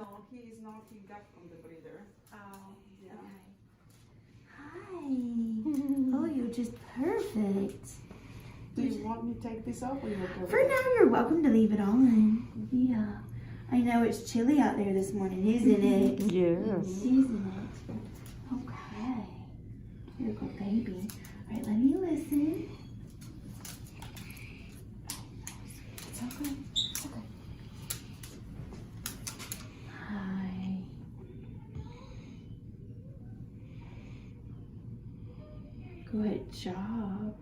No, he is not. He got from the breeder. Oh, Yeah. okay. Hi. Oh, you're just perfect. Do you want me to take this off or you're good? For now, you're welcome to leave it on. Yeah. I know it's chilly out there this morning, isn't it? Yes. Isn't it? Okay. You're a good baby. All right, let me listen. It's okay. It's okay. Hi. Good job.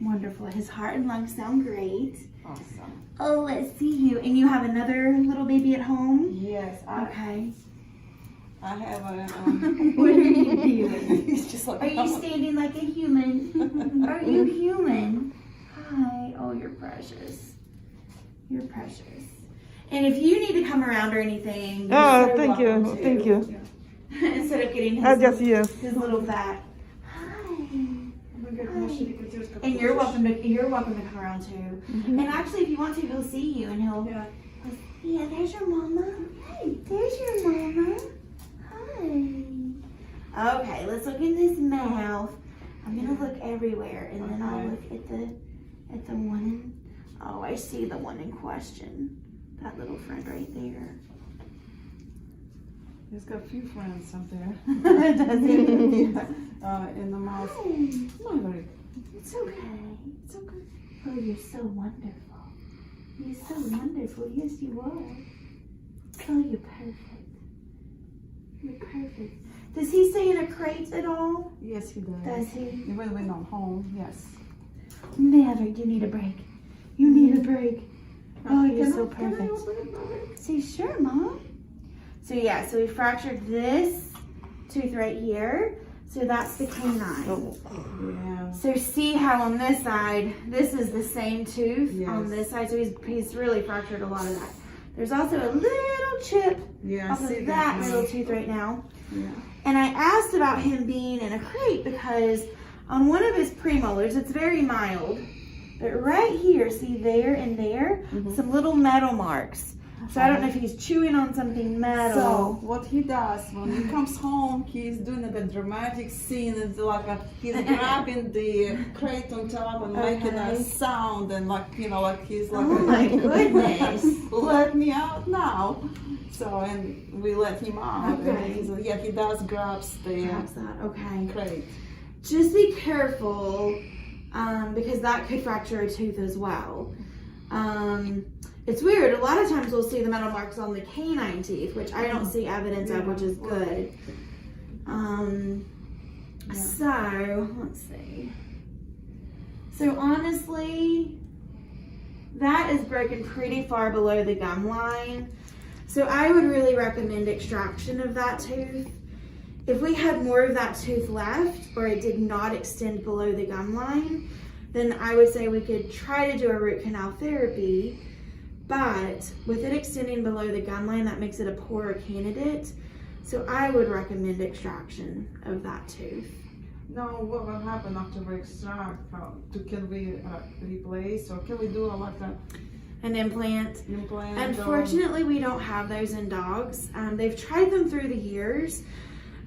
Wonderful. His heart and lungs sound great. Awesome. Oh, let's see you. And you have another little baby at home? Yes. Okay. I have a. What are you doing? He's just like. Are you standing like a human? Are you human? Hi. Oh, you're precious. You're precious. And if you need to come around or anything, Oh, you're thank you. welcome to. Thank you. Instead of getting Just yes. his little back. Hi. And And you're welcome to come around too. And actually, if you want to, he'll see you and he'll. Yeah. Yeah, there's your mama. Hey, there's your mama. Hi. Okay, let's look in this mouth. I'm gonna look everywhere, and then I'll look at the one. Oh, I see the one in question. That little friend right there. He's got a few friends up there. Does he? Yeah. In the mouth. Hi. Not very. It's okay. It's okay. Oh, you're so wonderful. You're so wonderful. Yes, you are. Oh, you're perfect. You're perfect. Does he stay in a crate at all? Yes, he does. Does he? Even when we're not home, yes. Never. You need a break. You need a break. Oh, you're so Can I perfect. open it, Mother? See, sure, Mom. So yeah, so we fractured this tooth right here. So that's the canine. Yeah. So see how on this side, this is the same tooth on Yes. this side. So he's really fractured a lot of that. There's also a little chip Yeah. off of that middle tooth right now. Yeah. And I asked about him being in a crate because on one of his premolars, it's very mild. But right here, see there and there, some little metal marks. So I don't know if he's chewing on something metal. So what he does when he comes home, he's doing a dramatic scene. It's like he's grabbing the crate on top and making a sound, and like he's like, Oh my goodness. let me out now. So and we let him out. Okay. And he does grabs the Perhaps that, okay. crate. Just be careful because that could fracture a tooth as well. It's weird. A lot of times we'll see the metal marks on the canine teeth, which I don't see evidence of, which is good. So, let's see. So honestly, that is broken pretty far below the gum line. So I would really recommend extraction of that tooth. If we had more of that tooth left, or it did not extend below the gum line, then I would say we could try to do a root canal therapy. But with it extending below the gum line, that makes it a poorer candidate. So I would recommend extraction of that tooth. Now, what will happen after we extract? Can we replace, or can we do An implant. implant? Unfortunately, we don't have those in dogs. They've tried them through the years,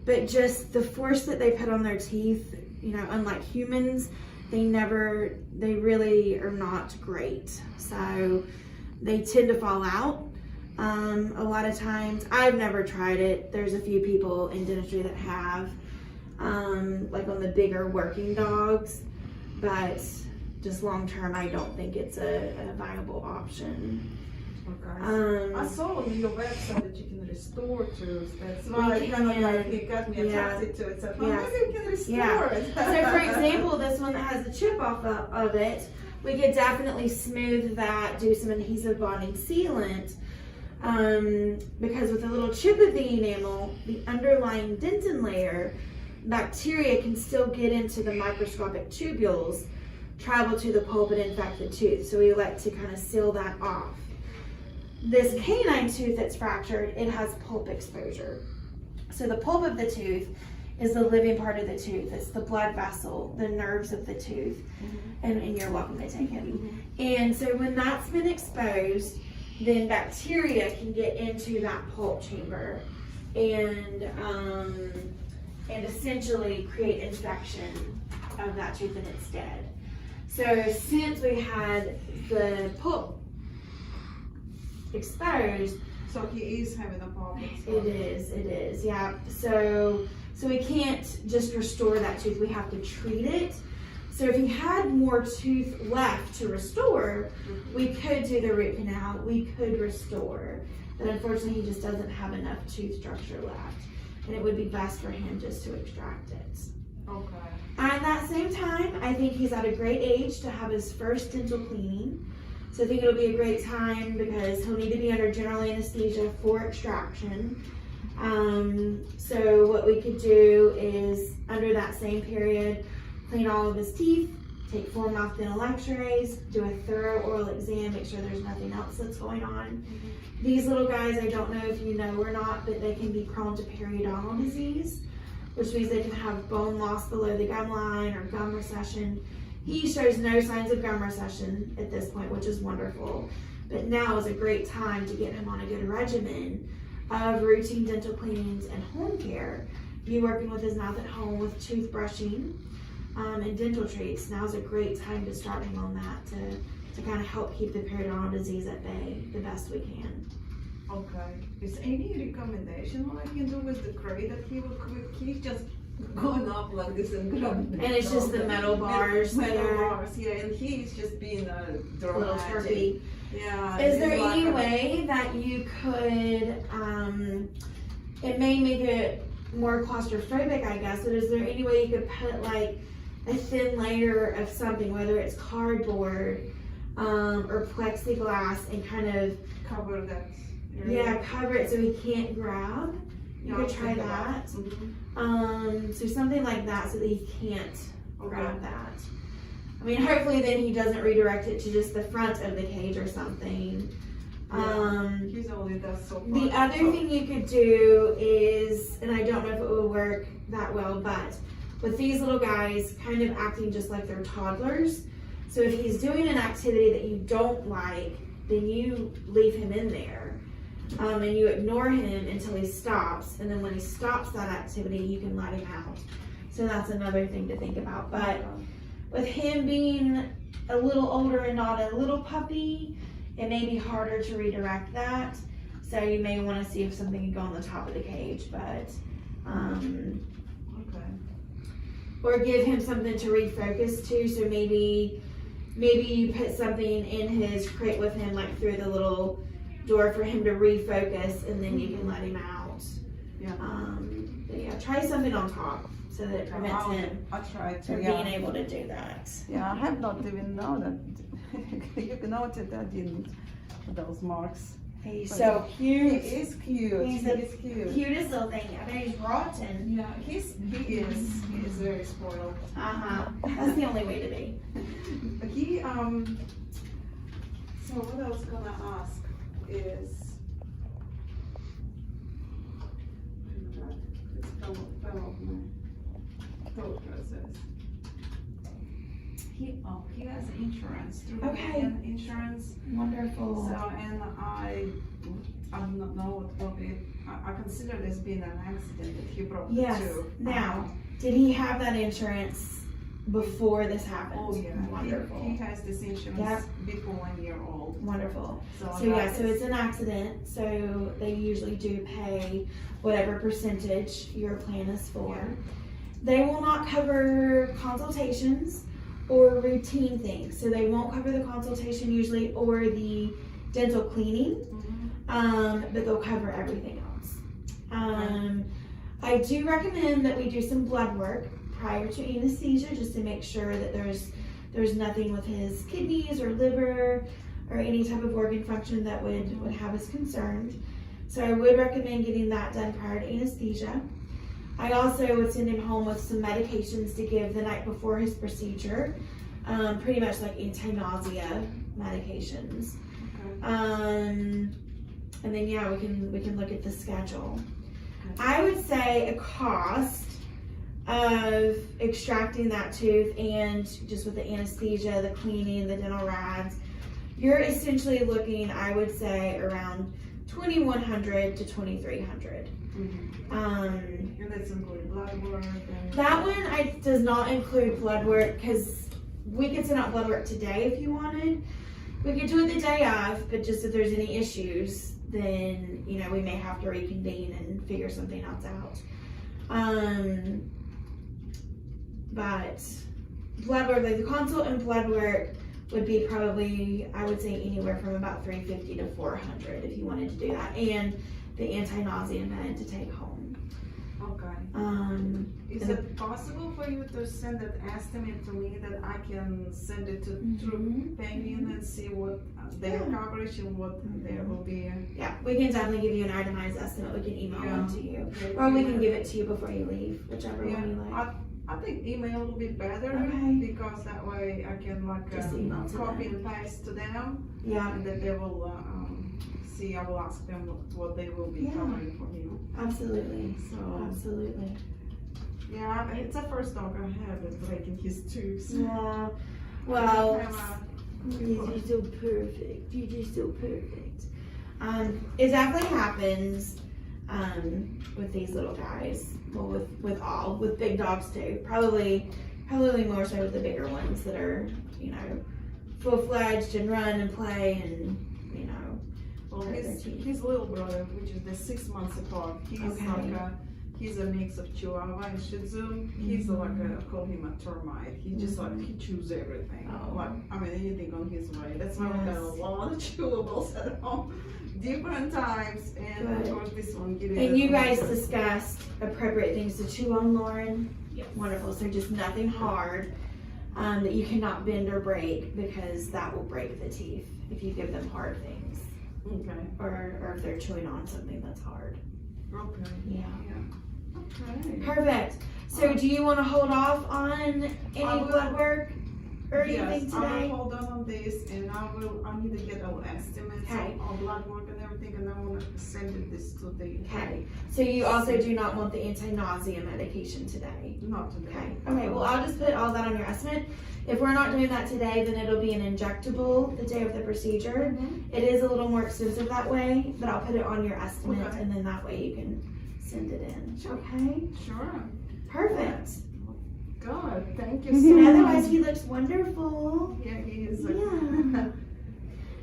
but just the force that they put on their teeth, unlike humans, they really are not great. So they tend to fall out. A lot of times, I've never tried it. There's a few people in dentistry that have, like on the bigger working dogs, but just long term, I don't think it's a viable option. Okay. I saw on your website that you can restore tooth. That's why it got me attracted to it. So maybe we can restore it. So for example, this one that has the chip off of it, we could definitely smooth that, do some adhesive bonding sealant, because with a little chip of the enamel, the underlying dentin layer, bacteria can still get into the microscopic tubules, travel to the pulp and infect the tooth. So we like to kind of seal that off. This canine tooth that's fractured, it has pulp exposure. So the pulp of the tooth is the living part of the tooth. It's the blood vessel, the nerves of the tooth. And you're welcome to take it. And so when that's been exposed, then bacteria can get into that pulp chamber and essentially create infection of that tooth and it's dead. So since we had the pulp exposed, So he is having a problem. it is, yeah. So we can't just restore that tooth, we have to treat it. So if he had more tooth left to restore, we could do the root canal, we could restore. But unfortunately, he just doesn't have enough tooth structure left. And it would be best for him just to extract it. Okay. At that same time, I think he's at a great age to have his first dental cleaning. So I think it'll be a great time because he'll need to be under general anesthesia for extraction. So what we could do is, under that same period, clean all of his teeth, take 4 mouth dental x-rays, do a thorough oral exam, make sure there's nothing else that's going on. These little guys, I don't know if you know or not, but they can be prone to periodontal disease, which means they can have bone loss below the gum line or gum recession. He shows no signs of gum recession at this point, which is wonderful. But now is a great time to get him on a good regimen of routine dental cleanings and home care. Be working with his mouth at home with tooth brushing and dental treats. Now is a great time to start him on that to kind of help keep the periodontal disease at bay the best we can. Okay. Is any recommendation what I can do with the crate that he will he's just going up like this and grabbing it. And it's just the metal bars Metal there. bars, yeah, and he's just being a Little dramatic. turkey. Yeah. Is it's there like any a- way that you could, it may make it more claustrophobic, I guess, but is there any way you could put like a thin layer of something, whether it's cardboard or plexiglass, and kind of, cover that area? yeah, cover it so he can't grab? You could try that. So something like that so that he can't grab that. I mean, hopefully then he doesn't redirect it to just the front of the cage or something. He's only does so far. The other thing you could do is, and I don't know if it will work that well, but with these little guys kind of acting just like they're toddlers. So if he's doing an activity that you don't like, then you leave him in there. And you ignore him until he stops, and then when he stops that activity, you can let him out. So that's another thing to think about. But with him being a little older and not a little puppy, it may be harder to redirect that. So you may want to see if something can go on the top of the cage, but or give him something to refocus to. So maybe you put something in his crate with him, like through the little door for him to refocus, and then you can let him out. Yeah. But yeah, try something on top so that it prevents him I tried to, from being able to do that. Yeah, I have not even known that. You can notice that I didn't those marks. He's But so He cute. is cute. He's He the is cute. cutest little thing. I bet he's rotten. Yeah, he is very spoiled. That's the only way to be. He so what I was gonna ask is it's fell off my thought process. He has insurance through Okay. insurance. Wonderful. So and I do not know what will be. I consider this being an accident that he brought Yes. to. Now, did he have that insurance before this happened? Oh yeah. Wonderful. He has this insurance Yep. before 1 year old. Wonderful. So So yeah, so it's an accident. So they usually do pay whatever percentage your plan is for. Yeah. They will not cover consultations or routine things. So they won't cover the consultation usually or the dental cleaning, but they'll cover everything else. I do recommend that we do some blood work prior to anesthesia just to make sure that there's nothing with his kidneys or liver or any type of organ function that would have us concerned. So I would recommend getting that done prior to anesthesia. I also would send him home with some medications to give the night before his procedure, pretty much like anti-nausea medications. And then yeah, we can look at the schedule. I would say a cost of extracting that tooth and just with the anesthesia, the cleaning, the dental rads, you're essentially looking, I would say, around $2,100 to $2,300. And that's include blood work. And That one does not include blood work because we could send out blood work today if you wanted. We could do it the day of, but just if there's any issues, then we may have to reconvene and figure something else out. But blood work, like the consult and blood work, would be probably, I would say, anywhere from about $350 to $400 if you wanted to do that, and the anti-nausea med to take home. Okay. Is it possible for you to send that estimate to me that I can send it to through Penguin and see what their coverage and what there will be? Yeah, we can definitely give you an itemized estimate. We can email one to you, or we can give it to you before you leave, whichever one you like. I think email will be better because that way I can Just email to copy them. and paste to them. Yeah, And then they will see. I will ask them what they will be covering for me. absolutely. So Absolutely. yeah, it's the first dog I have that's breaking his tooth. Yeah. Well, you're so perfect. You're just so perfect. It definitely happens with these little guys. Well, with big dogs too. Probably more so with the bigger ones that are, full-fledged and run and play and, Well, his little brother, which is the 6 months apart, he's a mix of Chihuahua and Shih Tzu. He's like I call him a termite. He just he chews everything. Anything on his way. That's why we got a lot of chewables at home, different types, and of course this one. And you guys discussed appropriate things to chew on, Lauren. Yes. Wonderful. So just nothing hard that you cannot bend or break because that will break the teeth if you give them hard things. Okay. Or if they're chewing on something that's hard. Okay. Yeah. Okay. Perfect. So do you want to hold off on any blood work or anything Yes, today? I will hold on this, and I need to get our estimates on blood work and everything, and I want to send this to the. Okay. So you also do not want the anti-nausea medication today? Not today. Okay. Well, I'll just put all that on your estimate. If we're not doing that today, then it'll be an injectable the day of the procedure. It is a little more expensive that way, but I'll put it on your estimate, and then that way you can send it in. Sure. Okay? Sure. Perfect. Good. Thank you so much. And otherwise, he looks wonderful. Yeah, he is. Yeah.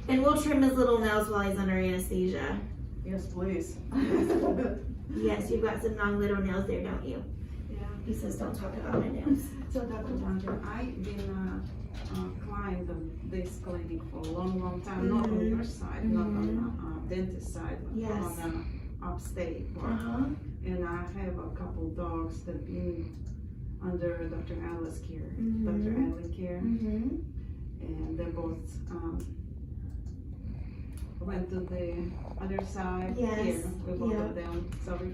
And we'll trim his little nails while he's under anesthesia. Yes, please. Yes, you've got some long little nails there, don't you? Yeah. He says, don't talk about my nails. So Dr. Duncan, I've been a client of this clinic for a long time, not on your side, not on the dentist side, but Yes. on the upstate part. And I have a couple dogs that been under Dr. Alice's care, Dr. Allen care, and they both went to the other side Yes. here with both of them. So we